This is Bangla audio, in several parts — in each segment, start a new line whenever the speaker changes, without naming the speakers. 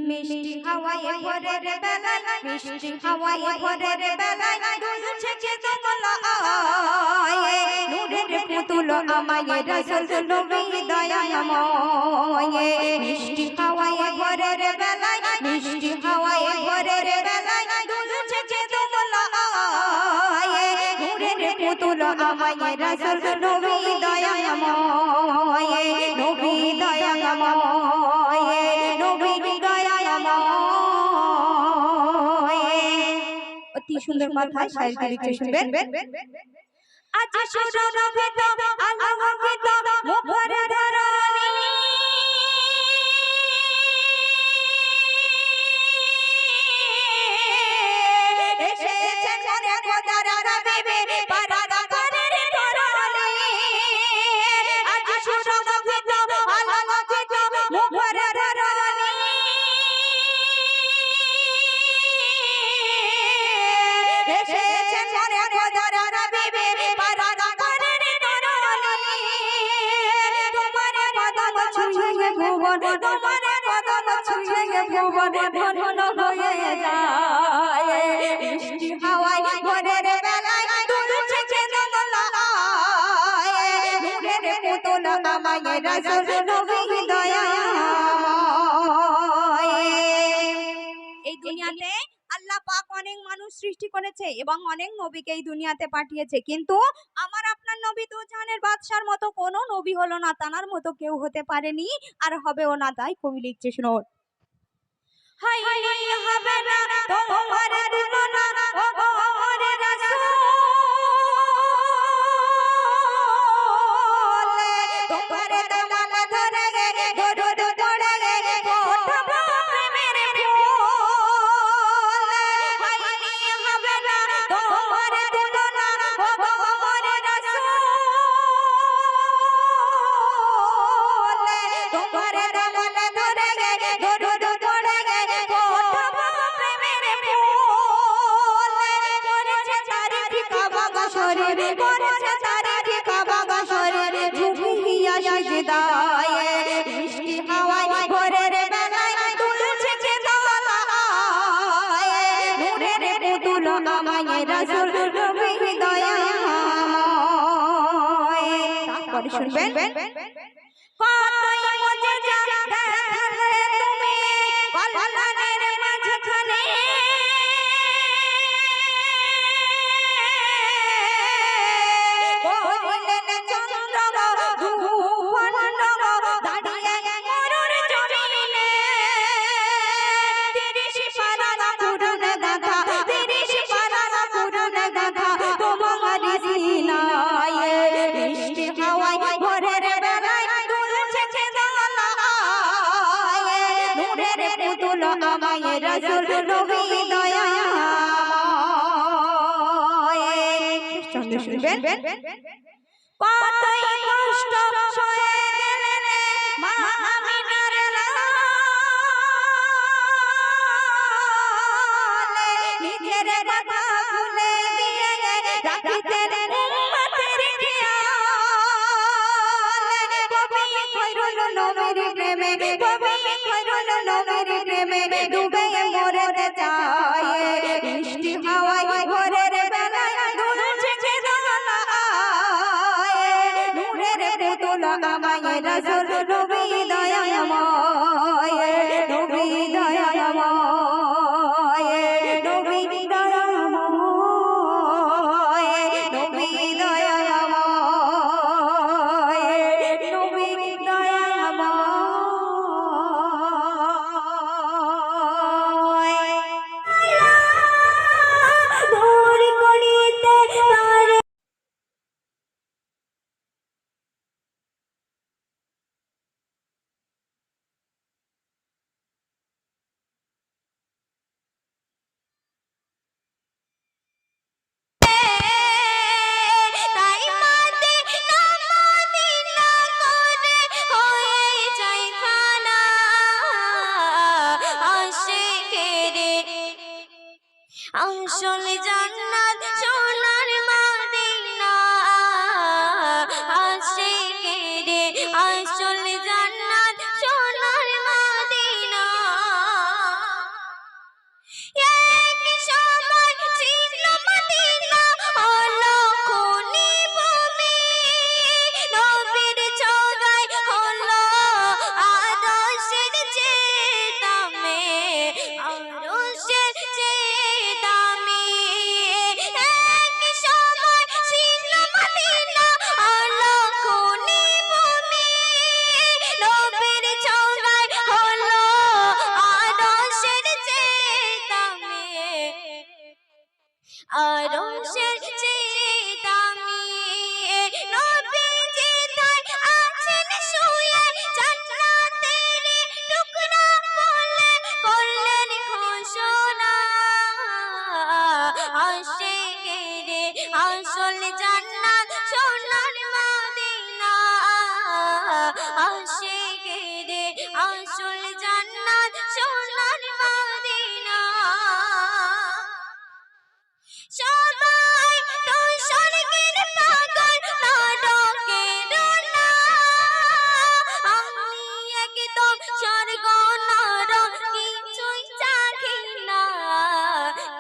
মিষ্টি হাওয়ায় ভোরের বেলায় মিষ্টি হাওয়ায় ভোরের বেলায় দুলছে যে দোলায় নূরের পুতুল আমায় রাসূল নবী দয়াময় মিষ্টি হাওয়ায় ভোরের বেলায় মিষ্টি হাওয়ায় ভোরের বেলায় দুলছে যে দোলায় নূরের পুতুল আমায় রাসূল নবী দয়াময় নবী দয়াময় নবী অতি সুন্দর কথায় শায়রকে লিখে শুনবেন। আজ সুরভিত আলোকিত মুখর ধরণী এসেছেন মনে খোদার হাবিবে পারাগারের ধরণী আজ সুরভিত আলোকিত মুখর ধরণী এসেছেন মনে খোদার হাবিবে পারাগারের ধরণী তোমার কদম ছুঁয়ে ভুবন তোমার কদম ছুঁয়ে ভুবন ধন্য হয়ে যায় মিষ্টি হাওয়ায় ভোরের বেলায় দুলছে যে দোলায় নূরের পুতুল আমায় রাসূল নবী দয়াময়। এই দুনিয়াতে আল্লাহ পাক অনেক মানুষ সৃষ্টি করেছে এবং অনেক নবীকে এই দুনিয়াতে পাঠিয়েছে, কিন্তু আমার আপনার নবী তো জাহানের বাদশার মতো কোনো নবী হলো না, তানার মতো কেউ হতে পারেনি আর হবেও না। তাই কবি লিখছে, শুনুন। হাই হবে না তোমার তুলনা ও আমার রাসূল তোমার দামান ধরে দরুদ পড়ে ফোটাবো প্রেমের ফুল হাই হবে না তোমার তুলনা ও আমার রাসূল তোমার দামান ধরে দরুদ পড়ে মিষ্টি হাওয়ায় ভোরের বেলায় দুলছে যে দোলায় নূরের পুতুল আমায় রাসূল নবী দয়াময়। তারপরে শুনবেন, কতই মুজিজা দেখালে তুমি কল্যাণের মাঝখানে আমায় রাসূল নবী দয়াময়। শুনবেন, কতই কষ্ট সয়ে গেলেন মা আমিনার লালে নিজের কথা ভুলে গিয়ে রাখিতেন উম্মতের খেয়াল কবি খৈরুল নবীর প্রেমে কবি খৈরুল নবীর প্রেমে ডুবে মরতে চায় মিষ্টি হাওয়ায় ভোরের বেলায় দুলছে যে দোলায় নূরের পুতুল আমায় রাসূল নবী দয়াময় নবী দয়াময় নবী দয়াময় নবী দয়াময় নবী আসল জান্নাত সোনার মদিনা আশিকেরে আসল জান্নাত সোনার মদিনা
আসল জান্নাত সোনার মদিনা আশিকেরে আসল জান্নাত সোনার মদিনা সবাই তো স্বর্গের পাগল নরকের না আমি একদম স্বর্গ নরক কিছুই চাখি না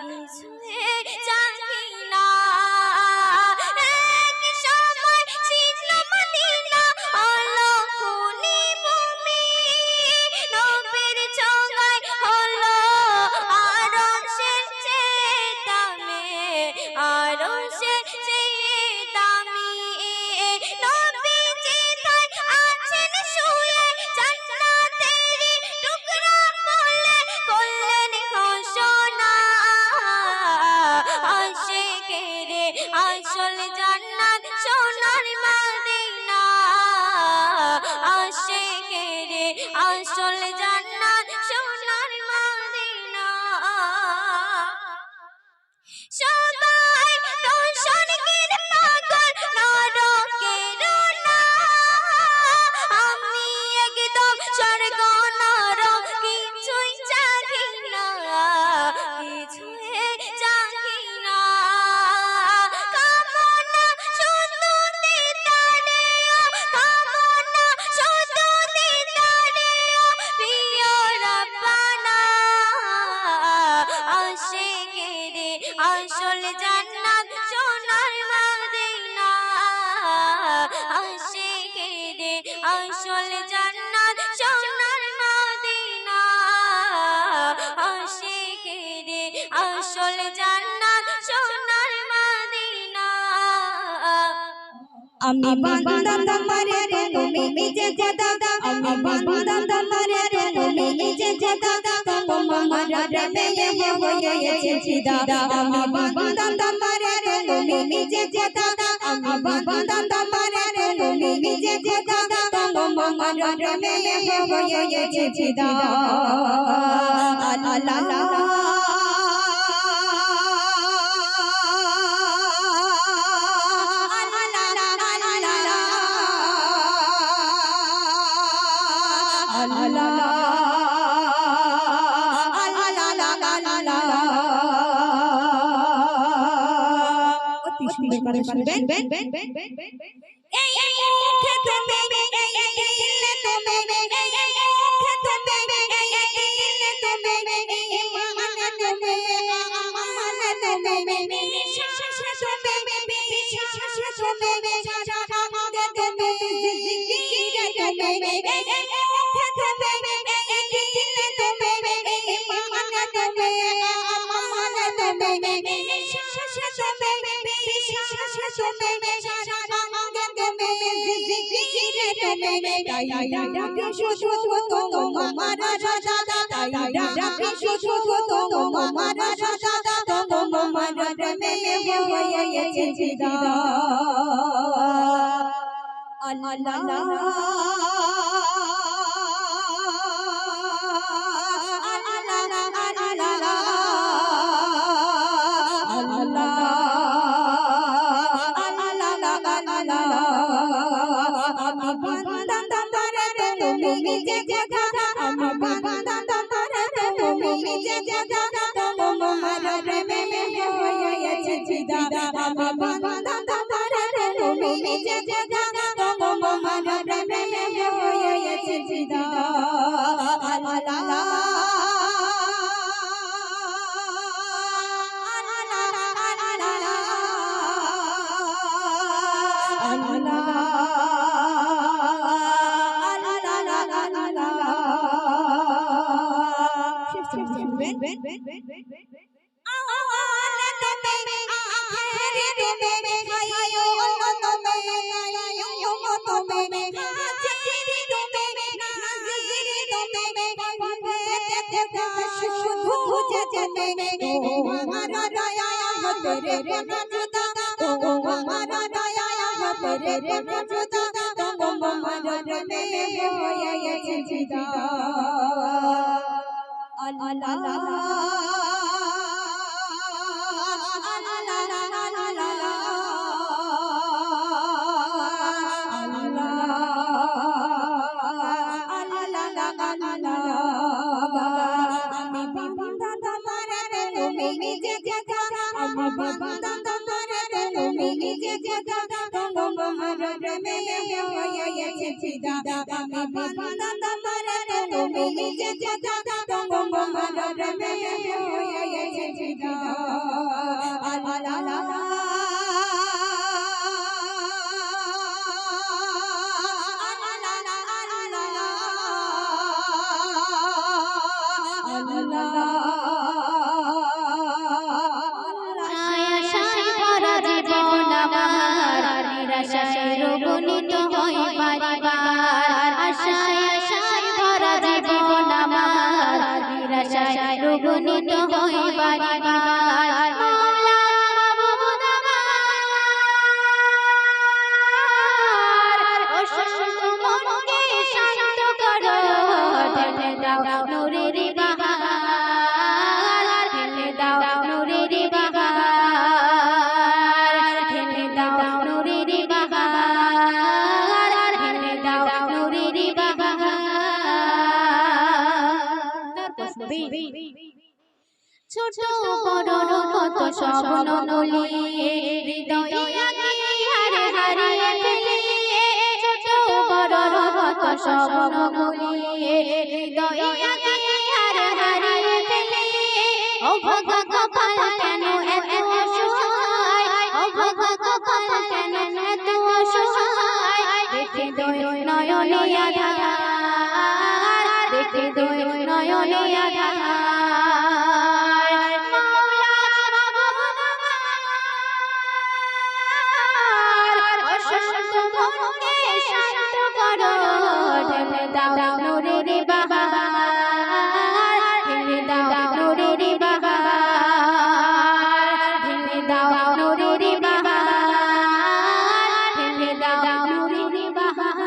কিছুই চাখি না এক সময় ছিল মদিনা হলো খুনি ভূমি নবীর ছোঁয়ায় হলো আরশের চেয়ে দামি আরশের চেয়ে দামি নবীজি তাই আছেন শুয়ে জান্নাতেরই টুকরা বলে করলেন ঘোষণা আশিকেরে আসল জান্নাত সোনার মদিনা আশিকেরে আসল জান্নাত সোনার মদিনা সবাই তো স্বর্গের পাগল নরকের না আমি একদম স্বর্গ নরক কিছুই চাখি না কিছুই চাখি না কামনা শুধু দিদারেও কামনা শুধু দিদারেও প্রিয় রাব্বানা আশিকেরে আসল জান্নাত সোনার মদিনা আশিকেরে আসল জান্নাত সোনার মদিনা আশিকেরে আসল জান্নাত সোনার মদিনা
আমি বান্দা তোমারে তুমি নিজে খোদা আমি বান্দা তোমারে তুমি নিজে খোদা তোমার প্রেমে হয়েছে ফিদা আমি বান্দা তোমারে তুমি নিজে খোদা আমি বান্দা তোমারে তুমি নিজে খোদা তোমার প্রেমে হয়েছে ফিদা আল্লাহ যে খোদা আমি বান্দা তোমার তুমি যে খোদা তোমার প্রেমে হয়েছে ফিদা আমি বান্দা তোমার তুমি যে খোদা তোমার প্রেমে হয়েছে ফিদা আল্লাহ
নিরাশায় রোগনিত হয় বারবার আশায় আশায় ভরা জীবন আমার নিরাশায় রোগনিত হয় বারবার মাওলা মাবুদ আমার অসুস্থ মনকে শান্ত করো ঢেলে দাও নূরের বাহার ঢেলে দাও নূরের বাহার ঢেলে দাও নূরের বাহার ঢেলে দাও নূরের বাহার ছোট বড় কত স্বপ্ন নলিয়ে হৃদয়ে আগে হারে হারিয়ে ফেলে ছোট বড় কত স্বপ্ন নলিয়ে হৃদয়ে আগে হারে হারিয়ে ফেলে অভাগা কপাল কেন এত অসহায় অভাগা কপাল কেন এত অসহায় দেখে দয় নয়নে আধার দেখে দয় নয়নে আধার ঢেলে দাও নূরের বাহার ঢেলে দাও নূরের বাহার ঢেলে দাও নূরের বাহার ঢেলে দাও নূরের বাহার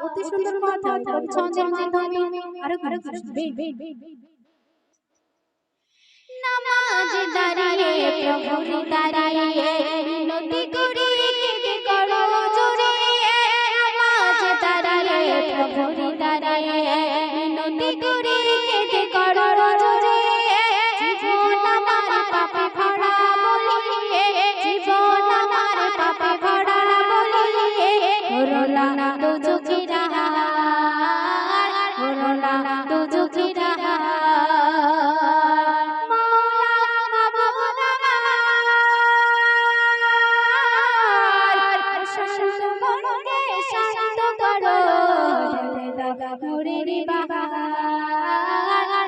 অতি সুন্দর কথা ছন্দের মাধ্যমে আরো নামাজ দাঁড়িয়ে প্রভুর দাঁড়িয়ে মিনতি করি কেঁদে করো জোরে নামাজ দাঁড়িয়ে প্রভুর দাঁড়িয়ে মিনতি করি কেঁদে করো জোরে জীবন আমার পাপে ভরা বলিয়ে জীবন আমার পাপে ভরা বলিয়ে হরলা না দুজকি রাহার হরলা না দুজকি রাহার নূরের বাহার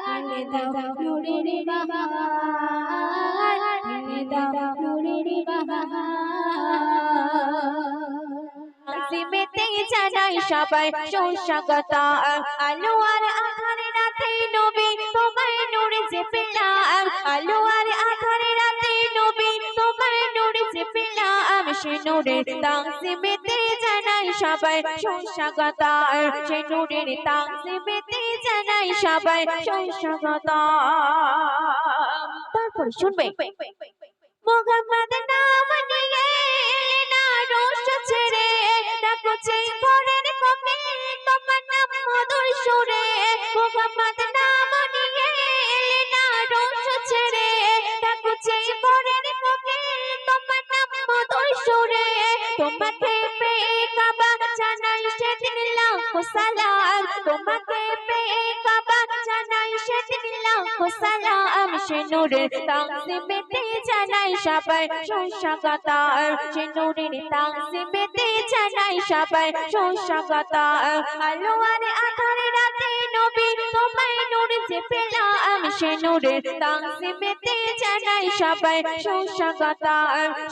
ঢেলে দাও নূরের বাহার ঢেলে দাও নূরের বাহার সিমেতে জানাই সবাই সুস্বাগত আলো আর আধার রাতে নবী তোমার নূরে যে পেলাম আলো আর আধার রাতে নবী তোমার নূরে যে পেলাম সে নূরের তাকসিমেতে জানাই সবাই সুস্বাগত সে নূরের তাকসিমেতে জানাই সবাই সুস্বাগত তারপর শুনবে মুহাম্মদ নাম নিয়ে না রোশ ছেড়ে ডাকো চেয়ে ভোরের কোকিল তোমার নাম মধুর সুরে মুহাম্মদ নাম নিয়ে না রোশ ছেড়ে ডাকো চেয়ে ভোরের কোকিল তোমার নাম মধুর সুরে তোমাকে পেয়ে কাবা জানাই সেদিন লাখো সালাম তোমাকে পেয়ে কাবা জানাই সেদিন লাখো সালাম সে নূরের তাকসিমেতে জানাই সবাই সুস্বাগত সে নূরের তাকসিমেতে জানাই সবাই সুস্বাগত আলো আর আধার রাতে নবী তোমার নূর যে পেলাম সে নূরের তাকসিমেতে জানাই সবাই সুস্বাগত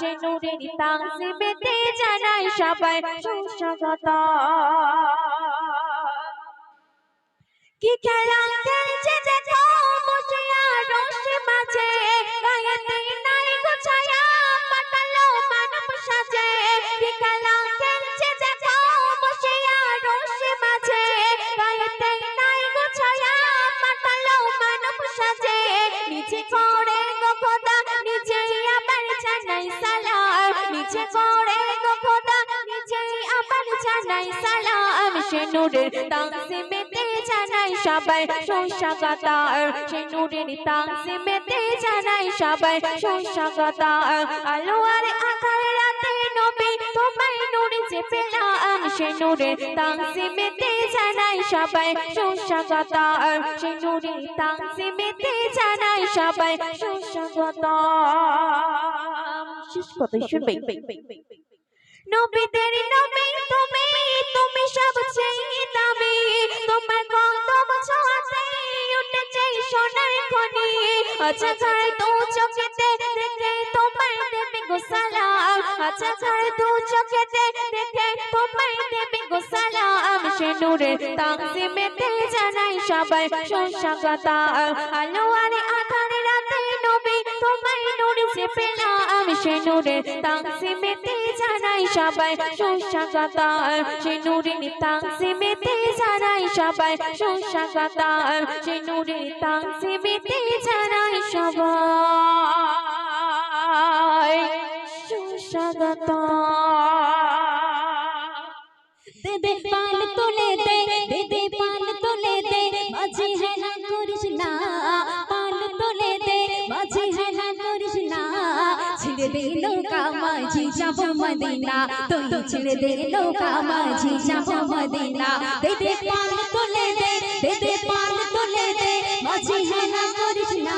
সে নূরের তাকসিমেতে জানাই সবাই সুস্বাগত কি খেলা খেলছে দেখো বসে আরশে মাঝে গায়েতে নাই গো ছায়া পাতালো মানব সাজে কি খেলা খেলছে দেখো বসে আরশে মাঝে গায়েতে নাই গো ছায়া পাতালো মানব সাজে নিচে করে গো খোদা নিচে আবার জানাই সালাম নিচে করে গো খোদা নিচে আবার জানাই সালাম সে নূরের তাকসিমেতে জানাই সবাই সুস্বাগতম সেই নূরের তাজিমেতে জানাই সবাই সুস্বাগতম আলো আর আঁধার রাতে নবী তোমায় নূরে যে পেলাম সেই নূরের তাজিমেতে জানাই সবাই সুস্বাগতম সেই নূরের তাজিমেতে জানাই সবাই সুস্বাগতম শেষ কথা শুনবে নবীদের নবী তুমি তুমি সবচেয়ে দামি তোমার কদম ছোঁয়াতে উঠেছে সোনার খনি আচ্ছা ঘর দু চোখেতে দেখে তোমায় দেবে গো সালাম আচ্ছা ঘর দু চোখেতে দেখে তোমায় দেবে গো সালাম সে নূরের তাজিমেতে জানাই সবাই সুস্বাগতম আলো আর আঁধার রাতে নবী তোমায় নূরে যে পেলাম সে নূরের তাজিমেতে জানাই সবাই সুস্বাগতম সে নূরের তাজিমেতে জানাই সবাই সুস্বাগতম সে নূরের তাজিমেতে জানাই সবাই সুস্বাগতম দে দে পাল তোলে দে দে দে পাল তোলে দে মাঝে হেলা করিস না পাল তোলে দে মাঝে হেলা করিস না ছেড়ে দে নৌকা মাঝি যাব মদিনা তুই ছেড়ে দে নৌকা মাঝি যাব মদিনা দে দে পাল তোলে দে দে দে পাল তোলে দে মাঝে হেলা করিস না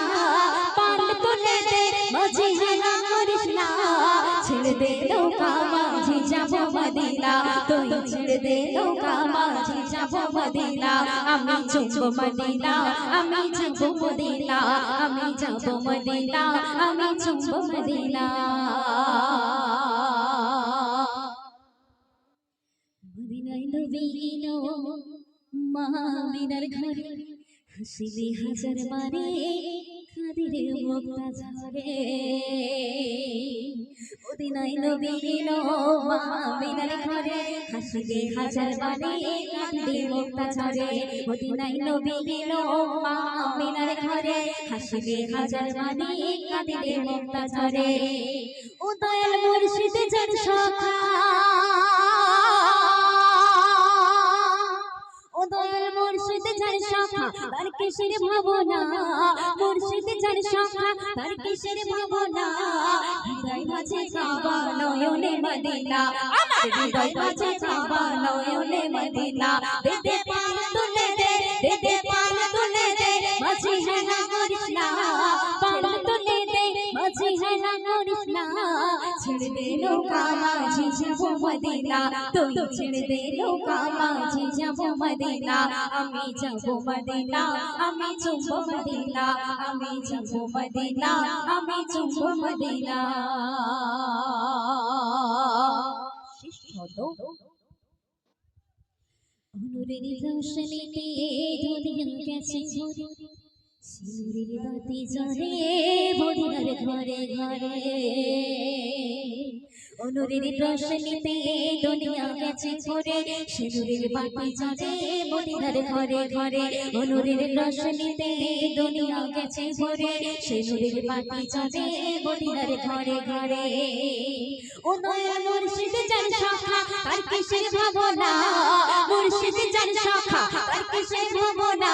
পাল তোলে দে মাঝে হেলা করিস না ছেড়ে দে নৌকা মাঝি যাব মদিনা তুই ছেড়ে দে নৌকা মাঝি যাব মদিনা আমি যাব মদিনা আমি যাব মদিনা আমি যাব মদিনা আমি যাব মদিনা মদিনায় নবী এলো মদিনার ঘরে হাসিলে হাজার বারে কাঁদিরে মুক্তা ঝরে মদিনায় নবী এলো মদিনার ঘরে হাসিলে হাজার বারে কাঁদিরে মুক্তা ঝরে মদিনায় নবী এলো মদিনার ঘরে হাসিলে হাজার বারে কাঁদিরে মুক্তা ঝরে ও দয়াল মুর্শিদ যার সখা ও দয়াল মুর্শিদ যার সখা তার কিসের ভাবনা মুর্শিদ যার সখা তার কিসের ভাবনা হৃদয় মাঝে কাবা নয়নে মদিনা আমার হৃদয় মাঝে কাবা নয়নে মদিনা দে দে পাল তুলে দে দে দে পাল তুলে দে মাঝে হেলা করিস না পাল তুলে দে মাঝে হেলা করিস না ছেড়ে দে নৌকা মাঝি যাব মদিনা তুই ছেড়ে দে নৌকা মাঝি যাব মদিনা আমি যাব মদিনা আমি যাব মদিনা আমি যাব মদিনা আমি যাব মদিনা শেষ হলো অনুরের রোশনীতে দুনিয়া গেছে ঘুরে সিঁদুরের বাতি জ্বলে মদিনার ঘরে ঘরে অনুরের রোশনীতে দুনিয়া গেছে ঘুরে সিঁদুরের বাতি জ্বলে মদিনার ঘরে ঘরে অনুরের রোশনীতে দুনিয়া গেছে ঘুরে সিঁদুরের বাতি জ্বলে মদিনার ঘরে ঘরে ও দয়াল মুর্শিদ যার সখা তার কিসের ভাবনা মুর্শিদ যার সখা তার কিসের ভাবনা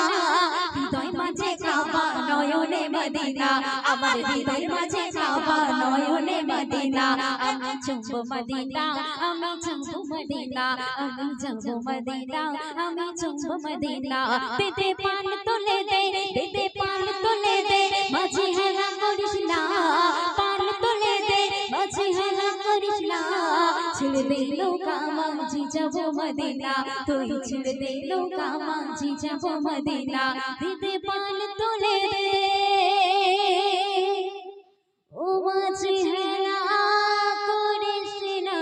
হৃদয় মাঝে কাবা নয়নে মদিনা আমার হৃদয় মাঝে কাবা নয়নে মদিনা আমি যাব মদিনা আমি যাব মদিনা আমি যাব মদিনা আমি যাব মদিনা দে দে পাল তোলে দে দে দে পাল তোলে দে মাঝে হেলা করিস না পাল তোলে দে মাঝে হেলা করিস না ছেড়ে দে নৌকা মাঝি যাব মদিনা তুই ছেড়ে দে নৌকা মাঝি যাব মদিনা দে দে পাল তোলে দে ও মাঝি হেলা করিস না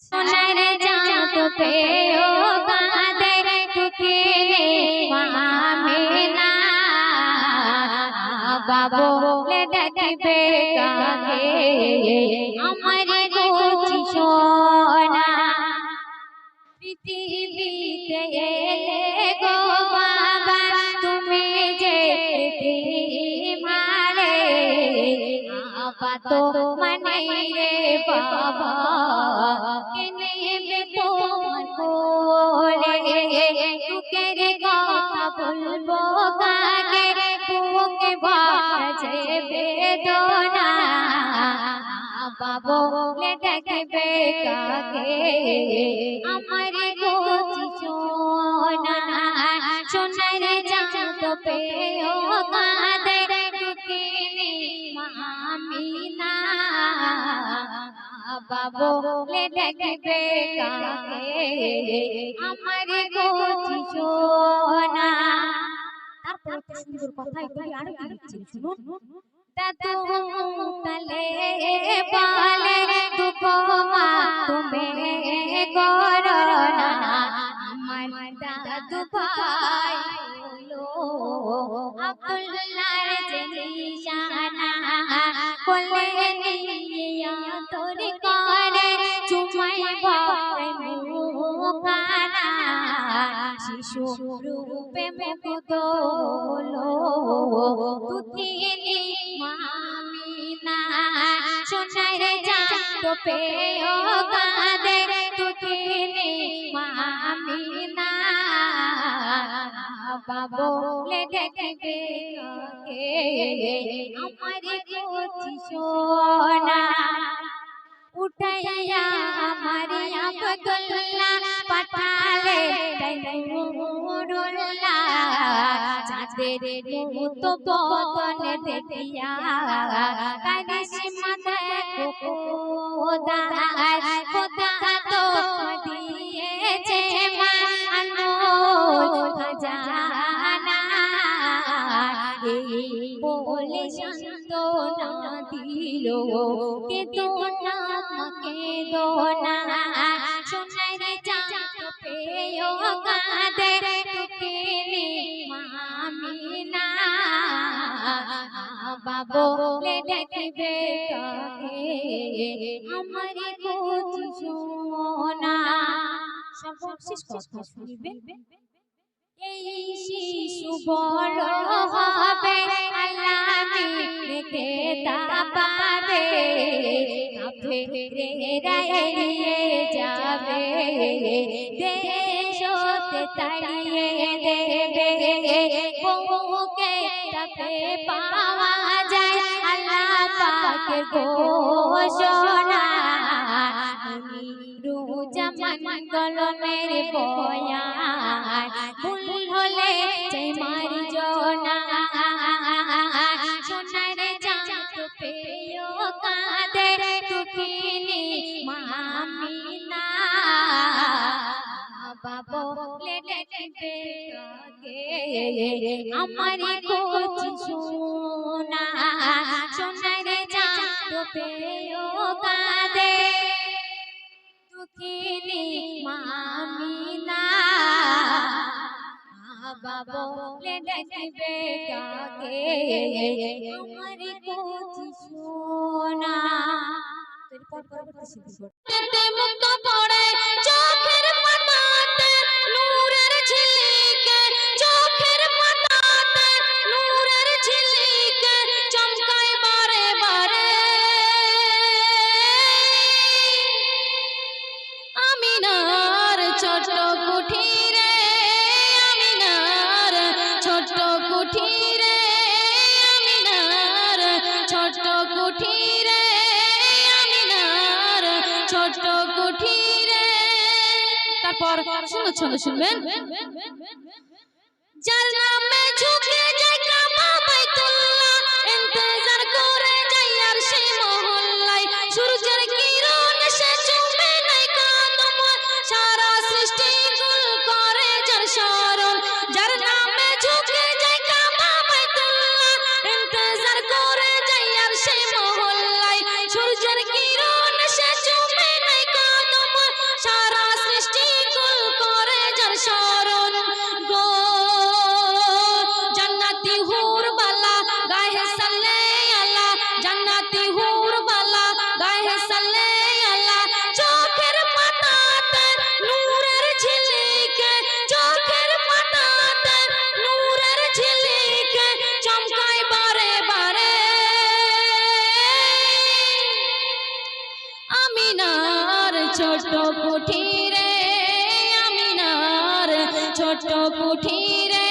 সোনার চাঁদ পে ও কাঁদে টুকিলে মামিনা বাবু বলে ডাকবে কাকে আমার গোছি সোনা পৃথিবীতে এলে গো বাবা তুমি যে মারে আপাত মানে রে বাবা কেনে তোমার বলবো কাকে বুকে বাজে বেদনা বাবা বলে ডাকবে কাকে আমার গোচি সোনা সোনার চাঁদ পেও কাঁদে দুঃখিনী মামিনা বাবা বলে ডাকবে কাকে আমার গোচি সোনা। তারপর একটা সুন্দর কথা এগুলি আরো কি লিখছেন শুনুন। দাদু তালে বলে দুপমা তুমি করোনা আমার দাদু ভাই হলো আব্দুল্লাহর যে নিশানা কোলে নিয়া তোর করে চুমাই বলে মুখানা শিশু রূপে মুগ্ধ হলো দুঃখিনী মামিনা সোনার চাঁদ পেও কাঁদে দুঃখিনী মামিনা বাবা বলে ডাকবে কাকে আমার গোচি সোনা উঠাইয়া আমার আব্দুল্লাহ পাঠালে তাইনুরুল্লাহ চাঁদের মতো বদন দেখিয়া কারিস মাথা খোদা খোদা তো দিয়েছে মা আনমোল খাজানা এই বলে সান্ত্বনা দিল কেঁদো না কেঁদো না সোনার চাঁদ পেও কাঁদে দুঃখিনী মামিনা বাবা বলে ডাকবে কাকে আমার গোচি সোনা। সর্বশেষ কথা শুনবেন। এই শিশু বড় হবে আল্লাহকে তাপাবে কাফেরেরা এড়িয়ে যাবে দেশতে তাড়িয়ে দেবে বউকে তাপে পাওয়া যায় আল্লাহ পাকের ঘোষণা জামান কলমের বয়ান ভুল হলে চাই মারি জনা সোনার চাঁদ পেও কাঁদে দুঃখিনী মামিনা বাবা বলে ডাকবে কাকে আমার গোচি সোনা সোনার চাঁদ পেও কাঁদে দুঃখিনী মামিনা বাবা বলে ডাকবে কাকে আমার গোচি সোনা। মুক্ত পড়ে চোখের পাতাতে নূরের ঝিলিকে চোখের পাতাতে নূরের ঝিলিকে চমকায় বারে বারে আমিনার ছোট কুঠিরে আমিনার ছোট কুঠিরে আমিনার ছোট কুঠিরে আমিনার ছোট কুঠিরে। তারপর শুনবেন। যার নামে ঝুঁকে যায় কাবা বাইতুল্লাহ ইন্তজার করে যায় আর সেই মহল্লায় সূর্যের কিরণ সে চুমে নাই কদম সারা সৃষ্টি গুল করে যার শরণ যার নামে ঝুঁকে যায় কাবা বাইতুল্লাহ ইন্তজার করে যায় আর সেই মহল্লায় সূর্যের কিরণ সে চুমে নাই কদম সারা সৃষ্টি গুল করে যার শরণ গো জান্নাতি হুর বালা গায়ে সাল্লে আল্লাহ জান্নাতি হুর বালা গায়ে সাল্লে আল্লাহ চোখের পাতাতে নূরের ঝিলিকে চোখের পাতাতে নূরের ঝিলিকে চমকায় বারে বারে আমিনার ছোট কুঠিরে আমিনার ছোট কুঠিরে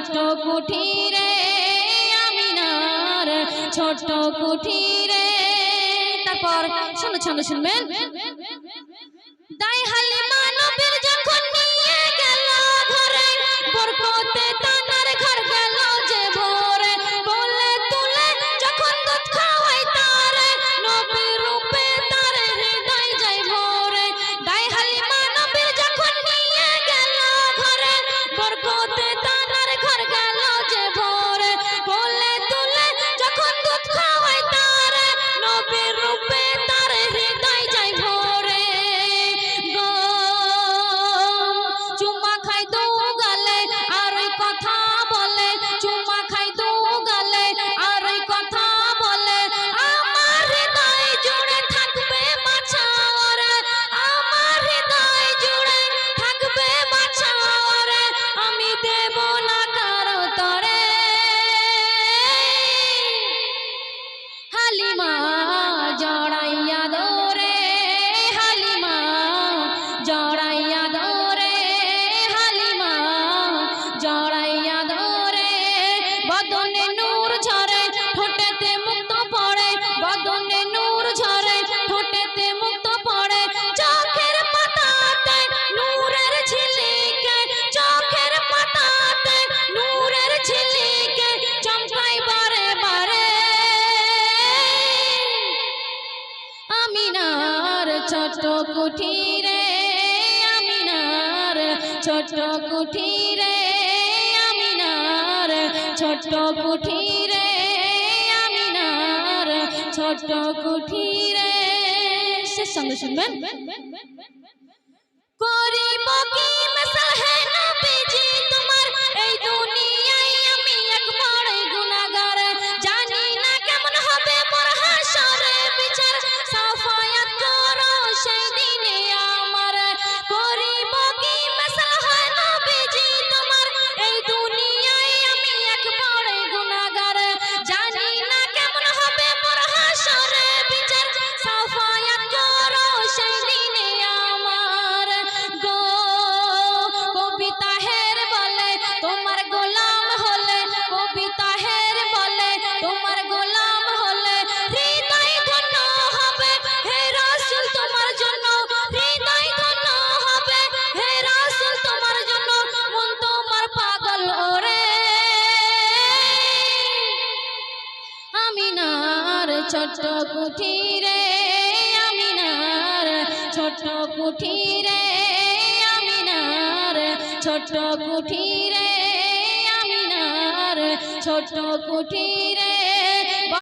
ছোট্ট কুঠিরে আমিনার ছোট্ট কুঠিরে। তারপর শোনো ছন্দ শুনবেন। দাই হালিমা নবীর যখন নিয়ে গেল ঘরে, বরকতে তানার ঘর গেল যে ভোরে, কোলে তুলে যখন দুধ খাওয়াই তারে, নবীর রূপে তার হৃদয় যায় ভরে। দাই হালিমা নবীর যখন নিয়ে গেল ঘরে, বরকতে তানার ঘর গেল যে ভোরে, কোলে তুলে যখন দুধ খাওয়াই তারে, নবীর রূপে তার হৃদয় যায় ভরে। গো চুমা খাই দু গালে আর ওই কথা বলে, চুমা খাই দু গালে আর ওই কথা বলে, আমার হৃদয় জুড়ে থাকবে বাছা ওরে, আমার হৃদয় জুড়ে থাকবে বাছা ওরে, আমি দেব না কারো তরে। হালিমা জড়াইয়া দরে, হালিমা জড়াইয়া দরে, হালিমা জড়াইয়া দরে, বদনে নূর ঝরে ঠোঁটেতে মুক্ত পড়ে, বদনে নূর ঝরে ঠোঁটেতে মুক্ত পড়ে, চোখের পাতাতে নূরের ঝিলিকে, চোখের পাতাতে নূরের ঝিলিকে চমকাই বারে বারে। আমিনার ছোট্ট কুঠিরে, আমিনার ছোট্ট কুঠিরে, আমিনার ছোট্ট কুঠিরে, আমিনার ছোট্ট কুঠিরে। শেষ ছন্দ শুনবেন। করিব কি মিসাল হে নবীজি তোমার, এই দুনিয়ায় আমি এক বড়ই গুনাহগার, জানি না কেমন হবে মোর হাসরে বিচার, সাফায়াত করো সেই দিনে আমার। করিব কি মিসাল হে নবীজি তোমার, এই দুনিয়ায় আমি এক বড়ই গুনাহগার, জানি না কেমন হবে মোর হাসরে বিচার, সাফায়াত করো সেই দিনে আমার। গো কবিতা হের বলে তোমার গোলাম হলে, কবিতা হের বলে তোমার গোলাম হলে, হৃদয় ধন্য হবে হে রাসূল তোমার জন্য, হৃদয় ধন্য হবে হে রাসূল তোমার জন্য, মন তোমার পাগল ওরে। আমিনার ছোট্ট কুঠিরে, আমিনার ছোট্ট কুঠিরে, আমিনার ছোট্ট কুঠিরে, আমিনার ছোট্ট কুঠিরে।